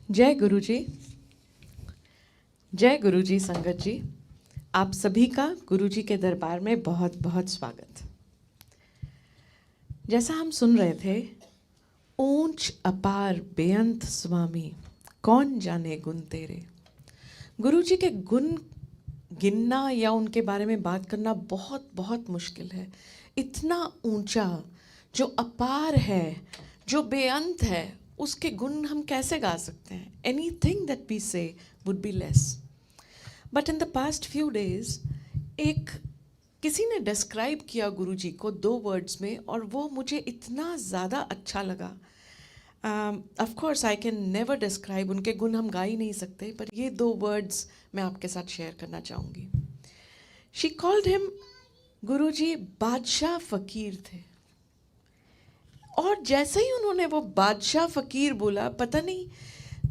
जय गुरु जी। जय गुरु जी। संगत जी, आप सभी का गुरु जी के दरबार में बहुत बहुत स्वागत। जैसा हम सुन रहे थे, ऊंच अपार बेअंत स्वामी, कौन जाने गुण तेरे। गुरु जी के गुण गिनना या उनके बारे में बात करना बहुत बहुत मुश्किल है। इतना ऊंचा, जो अपार है, जो बेअंत है, उसके गुण हम कैसे गा सकते हैं? एनीथिंग दैट वी से would be less. But in the past few days एक किसी ने डिस्क्राइब किया गुरुजी को 2 वर्ड्स में, और वो मुझे इतना ज़्यादा अच्छा लगा। Of course I can never describe, उनके गुण हम गा ही नहीं सकते, पर ये 2 वर्ड्स मैं आपके साथ शेयर करना चाहूँगी। शी कॉल्ड हिम, गुरुजी बादशाह फ़कीर थे। और जैसे ही उन्होंने वो बादशाह फ़कीर बोला, पता नहीं,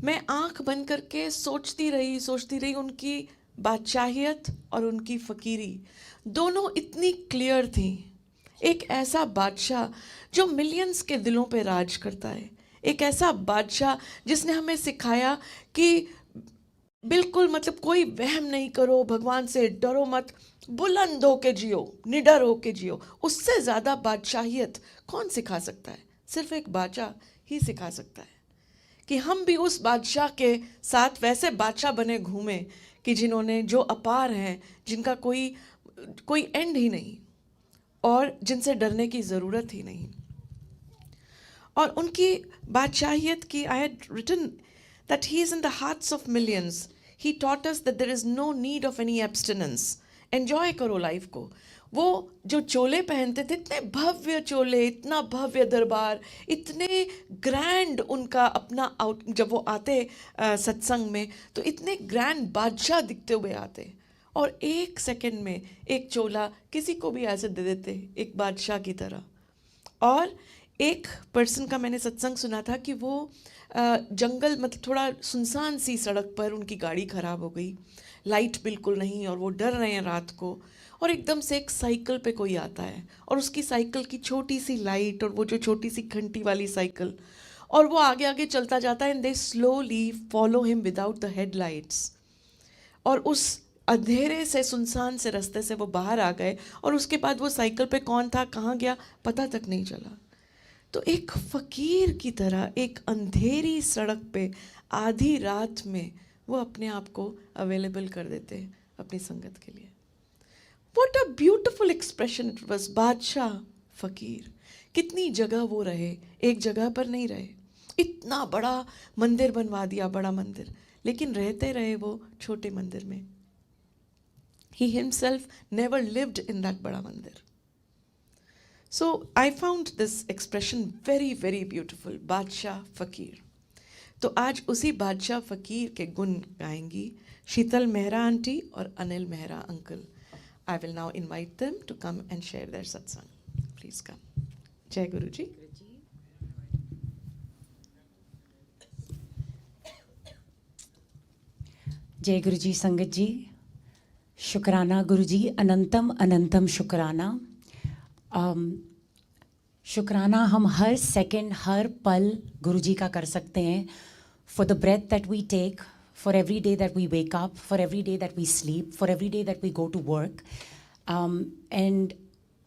मैं आंख बंद करके सोचती रही उनकी बादशाहियत और उनकी फ़कीरी दोनों इतनी क्लियर थी। एक ऐसा बादशाह जो मिलियंस के दिलों पे राज करता है, एक ऐसा बादशाह जिसने हमें सिखाया कि बिल्कुल मतलब कोई वहम नहीं करो, भगवान से डरो मत, बुलंद होके जियो, निडर होके जियो। उससे ज़्यादा बादशाहियत कौन सिखा सकता है? सिर्फ एक बादशाह ही सिखा सकता है कि हम भी उस बादशाह के साथ वैसे बादशाह बने घूमें कि जिन्होंने, जो अपार हैं, जिनका कोई कोई एंड ही नहीं और जिनसे डरने की ज़रूरत ही नहीं। और उनकी बादशाहियत की, I had written that he is in the hearts of millions. He taught us that there is no need of any abstinence. Enjoy करो लाइफ को। वो जो चोले पहनते थे, इतने भव्य चोले, इतना भव्य दरबार, इतने ग्रैंड उनका अपना आउट, जब वो आते सत्संग में तो इतने ग्रैंड बादशाह दिखते हुए आते, और 1 सेकंड में एक चोला किसी को भी ऐसे दे देते, एक बादशाह की तरह। और एक पर्सन का मैंने सत्संग सुना था कि वो जंगल, मतलब थोड़ा सुनसान सी सड़क पर उनकी गाड़ी ख़राब हो गई, लाइट बिल्कुल नहीं, और वो डर रहे हैं रात को, और एकदम से एक साइकिल पे कोई आता है, और उसकी साइकिल की छोटी सी लाइट, और वो जो छोटी सी घंटी वाली साइकिल, और वो आगे आगे चलता जाता है, and they slowly follow him without the headlights. और उस अंधेरे से, सुनसान से रास्ते से वो बाहर आ गए, और उसके बाद वो साइकिल पे कौन था, कहाँ गया, पता तक नहीं चला। तो एक फ़कीर की तरह एक अंधेरी सड़क पे आधी रात में वो अपने आप को अवेलेबल कर देते हैं अपनी संगत के लिए। What a beautiful expression it was. बादशाह फ़कीर, कितनी जगह वो रहे, एक जगह पर नहीं रहे। इतना बड़ा मंदिर बनवा दिया, बड़ा मंदिर, लेकिन रहते रहे वो छोटे मंदिर में। He himself never lived in that बड़ा मंदिर। So I found this expression very very beautiful, बादशाह फ़कीर। तो आज उसी बादशाह फ़कीर के गुण गाएंगी शीतल मेहरा आंटी और Anil Mehra uncle. I will now invite them to come and share their satsang. Please come. जय गुरु जी। जय गुरु जी। संगत जी, शुक्राना गुरु जी, अनंतम अनंतम शुक्राना। शुक्राना हम हर सेकंड, हर पल गुरु जी का कर सकते हैं, for the breath that we take, for every day that we wake up, for every day that we sleep, for every day that we go to work. And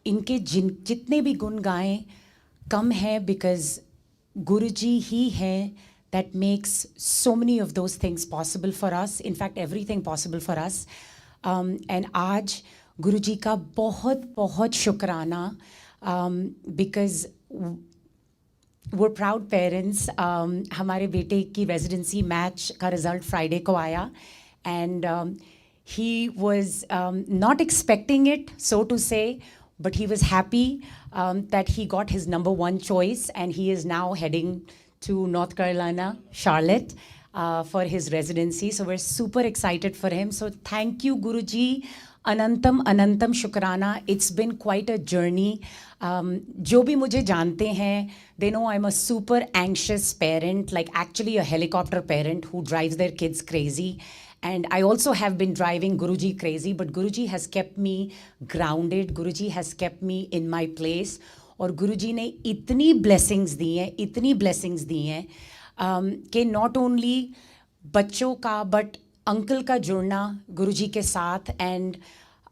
इनके जितने भी गुण गाएं कम है, बिकॉज गुरु जी ही है that makes so many of those things possible for us, in fact everything possible for us. And आज गुरु जी का बहुत बहुत शुक्राना, because we're proud parents. हमारे बेटे की रेजिडेंसी मैच का रिज़ल्ट फ्राइडे को आया, and he was not expecting it, so to say, but he was happy that he got his number 1 choice, and he is now heading to North Carolina, Charlotte, for his residency. So we're super excited for him. So thank you, Guruji. Anantam Anantam Shukrana. It's been quite a journey. जो भी मुझे जानते हैं, they know I'm a super anxious parent, like actually a helicopter parent who drives their kids crazy. And I also have been driving Guruji crazy, but Guruji has kept me grounded. Guruji has kept me in my place. और गुरुजी ने इतनी blessings दी हैं, इतनी blessings दी हैं, कि not only बच्चों का but uncle का जुड़ना गुरुजी के साथ एंड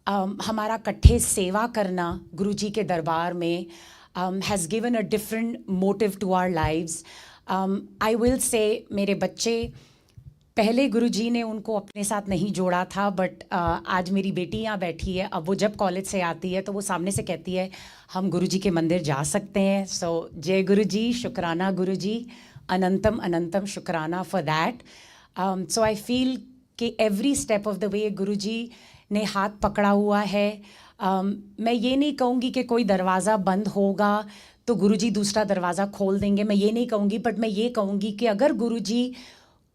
हमारा कट्ठे सेवा करना गुरुजी के दरबार में has given a different motive to our lives. I will say मेरे बच्चे पहले गुरुजी ने उनको अपने साथ नहीं जोड़ा था बट आज मेरी बेटी यहाँ बैठी है. अब वो जब कॉलेज से आती है तो वो सामने से कहती है हम गुरुजी के मंदिर जा सकते हैं. सो जय गुरुजी, शुक्राना गुरुजी, अनंतम अनंतम शुक्राना for that. So I feel कि every step of the way Guruji ने हाथ पकड़ा हुआ है. मैं ये नहीं कहूँगी कि कोई दरवाज़ा बंद होगा तो गुरुजी दूसरा दरवाज़ा खोल देंगे, मैं ये नहीं कहूँगी, बट मैं ये कहूँगी कि अगर गुरुजी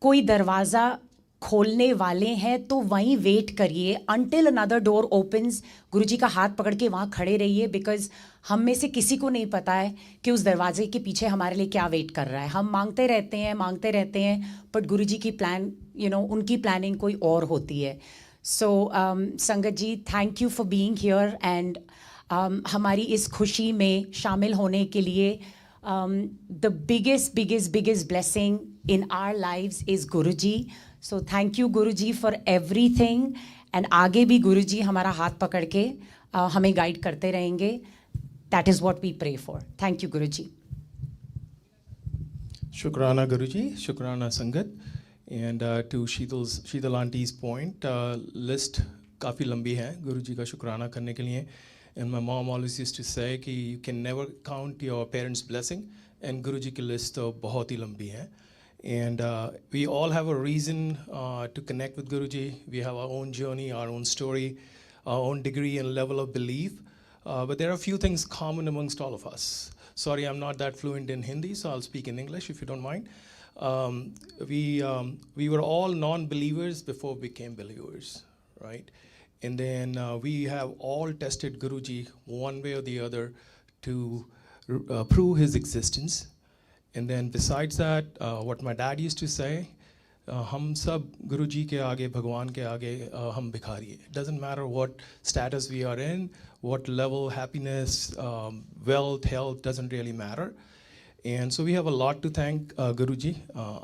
कोई दरवाज़ा खोलने वाले हैं तो वहीं वेट करिए अनटिल अनदर डोर ओपन्स. गुरुजी का हाथ पकड़ के वहाँ खड़े रहिए, बिकॉज हम में से किसी को नहीं पता है कि उस दरवाजे के पीछे हमारे लिए क्या वेट कर रहा है. हम मांगते रहते हैं बट गुरुजी की प्लान उनकी प्लानिंग कोई और होती है. So sangat ji, thank you for being here and हमारी इस खुशी में शामिल होने के लिए. The biggest blessing in our lives is Guruji. So thank you Guruji for everything. And आगे भी गुरुजी हमारा हाथ पकड़ के हमें गाइड करते रहेंगे. That is what we pray for. Thank you Guruji. Shukrana Guruji, Shukrana Sangat. And to Sheetal Auntie's point, list काफ़ी लंबी है गुरुजी का शुक्राना करने के लिए. And my mom always used to say कि you can never count your parents' blessing. And Guruji की list तो बहुत ही लंबी है. And we all have a reason to connect with Guruji. We have our own journey, our own story, our own degree and level of belief. But there are a few things common amongst all of us. Sorry, I'm not that fluent in Hindi, so I'll speak in English if you don't mind. We were all non-believers before we became believers, right? And then we have all tested Guruji one way or the other to prove his existence. And then besides that, what my dad used to say, हम सब गुरुजी के आगे, भगवान के आगे हम भिखारी हैं. It doesn't matter what status we are in, what level, happiness, wealth, health, doesn't really matter. And so we have a lot to thank Guruji.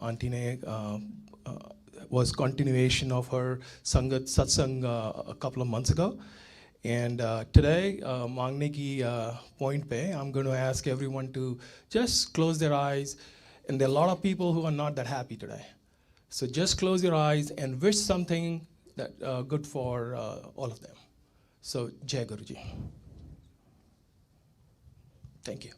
Auntie ne was continuation of her Sangat Satsang a couple of months ago. And today, मांगने की point पे, I'm going to ask everyone to just close their eyes. And there are a lot of people who are not that happy today. So just close your eyes and wish something that good for all of them. So Jai Guruji. Thank you.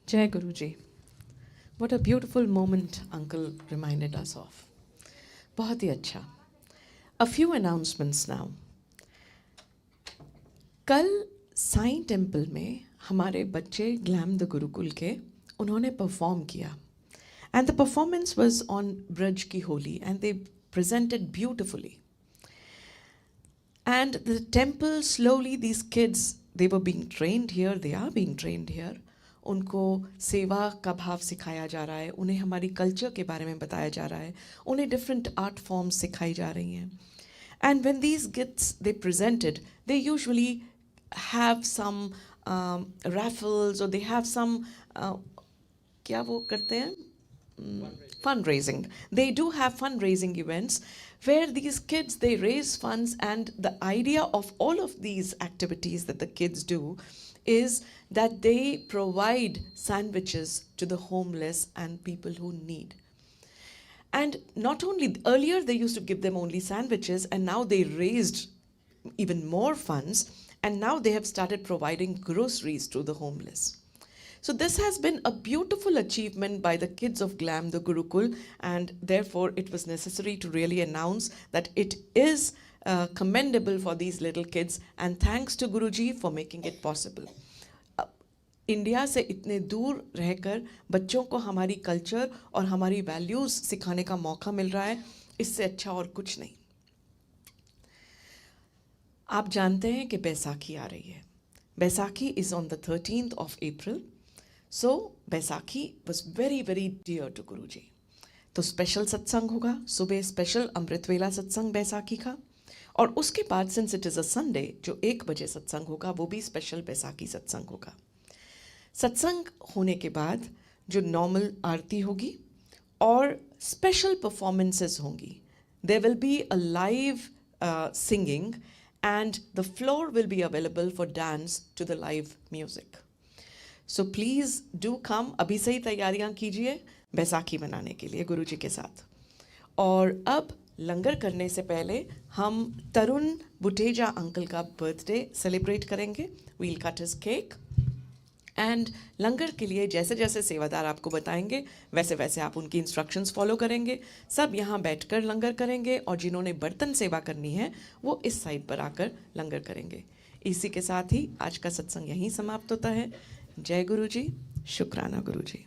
Jai Guruji. What a beautiful moment Uncle reminded us of. बहुत ही अच्छा. A few announcements now. कल Sai temple में हमारे बच्चे glam the Gurukul के उन्होंने perform किया. And the performance was on Braj Ki Holi and they presented beautifully. And the temple, slowly these kids, they were being trained here, they are being trained here. उनको सेवा का भाव सिखाया जा रहा है, उन्हें हमारी कल्चर के बारे में बताया जा रहा है, उन्हें डिफरेंट आर्ट फॉर्म्स सिखाई जा रही हैं. And when these gifts they presented, they usually have some raffles or they have some क्या वो करते हैं, fundraising. They do have fundraising events where these kids, they raise funds, and the idea of all of these activities that the kids do is that they provide sandwiches to the homeless and people who need. And not only, earlier they used to give them only sandwiches, and now they raised even more funds, and now they have started providing groceries to the homeless. So this has been a beautiful achievement by the kids of GLAM, the Gurukul, and therefore it was necessary to really announce that it is commendable for these little kids, and thanks to Guruji for making it possible. India से इतने दूर रहकर बच्चों को हमारी culture और हमारी values सिखाने का मौका मिल रहा है, इससे अच्छा और कुछ नहीं. आप जानते हैं कि बैसाखी आ रही है. Baisakhi is on the 13th of April. So Baisakhi was very very dear to Guruji. तो स्पेशल सत्संग होगा सुबह, स्पेशल अमृतवेला सत्संग बैसाखी का, और उसके बाद since it is a Sunday, जो 1 बजे सत्संग होगा वो भी स्पेशल बैसाखी सत्संग होगा. सत्संग होने के बाद जो नॉर्मल आरती होगी और स्पेशल परफॉर्मेंसेस होंगी. There will be a live singing and the floor will be available for dance to the live music. So please do come. अभी से ही तैयारियां कीजिए बैसाखी मनाने के लिए गुरुजी के साथ. और अब लंगर करने से पहले हम तरुण बुटेजा अंकल का बर्थडे सेलिब्रेट करेंगे. We'll cut his cake. And langar के लिए जैसे जैसे सेवादार आपको बताएंगे वैसे वैसे आप उनकी इंस्ट्रक्शंस फॉलो करेंगे. सब यहाँ बैठकर लंगर करेंगे और जिन्होंने बर्तन सेवा करनी है वो इस साइड पर आकर लंगर करेंगे. इसी के साथ ही आज का सत्संग यहीं समाप्त होता है. जय गुरु जी, शुक्राना गुरु जी.